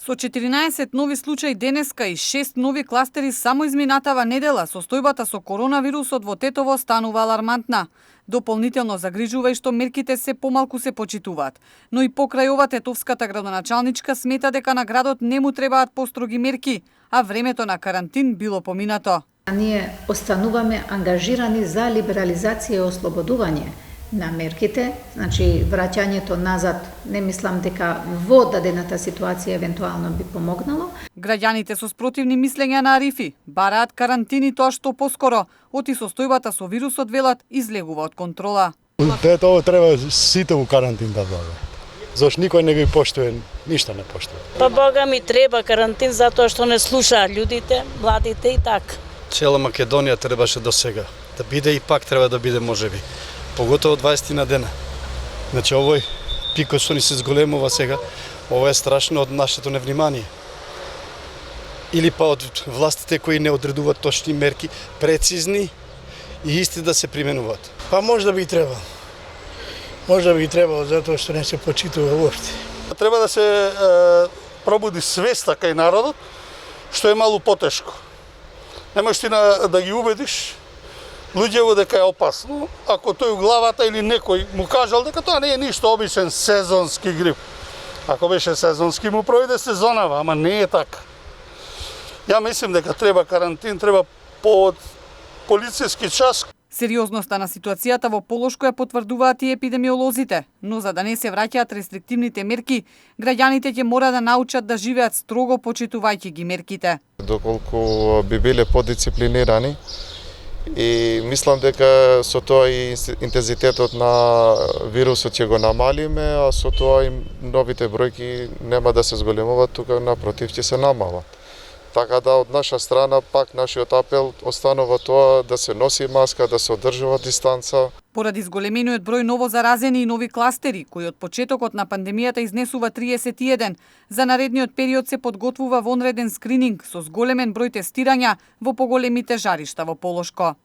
Со 14 нови случаи денеска и 6 нови кластери само изминатава недела, состојбата со коронавирусот во Тетово станува алармантна. Дополнително загрижува и што мерките се помалку се почитуваат. Но и покрај ова тетовската градоначалничка смета дека на градот не му требаат построги мерки, а времето на карантин било поминато. Ние остануваме ангажирани за либерализација и ослободување на мерките, значи враќањето назад, не мислам дека во дадената ситуација евентуално би помогнало. Граѓаните со спротивни мислења на Арифи бараат карантини тоа што поскоро, оти состојбата со вирусот велат излегува од контрола. Тоа треба сите у карантин да бъдат. Зашто никој не ги поштува, ништо не поштува. Па Бога ми треба карантин затоа што не слушаат луѓите, младите и така. Цела Македонија требаше до сега да биде и пак треба да биде можеби. Поготово 20 на дена. Значи овој пикот што ни се зголемува сега, ова е страшно од нашето невнимание. Или па од властите кои не одредуваат точни мерки, прецизни и исти да се применуваат. Па може да би требало. Може да би требало затоа што не се почитува уопште. Треба да се пробуди свеста кај народот, што е малку потешко. Не можеш ти да ги убедиш луѓето дека е опасно, ако тој у главата или некој му кажал дека тоа не е ништо обичен сезонски грип. Ако беше сезонски, му пројде сезонава, ама не е така. Ја мислим дека треба карантин, треба под полициски час. Сериозноста на ситуацијата во Полошко ја потврдуваат и епидемиолозите, но за да не се враќаат рестриктивните мерки, граѓаните ќе мора да научат да живеат строго почитувајќи ги мерките. Доколку би биле подисциплинирани, и мислам дека со тоа и интензитетот на вирусот ќе го намалиме, а со тоа и новите бројки нема да се зголемуваат, тука напротив ќе се намалат. Така да од наша страна пак нашиот апел останува тоа да се носи маска, да се одржува дистанца. Поради зголемениот број ново заразени и нови кластери, кои од почетокот на пандемијата изнесува 31, за наредниот период се подготвува вонреден скрининг со зголемен број тестирања во поголемите жаришта во Полошко.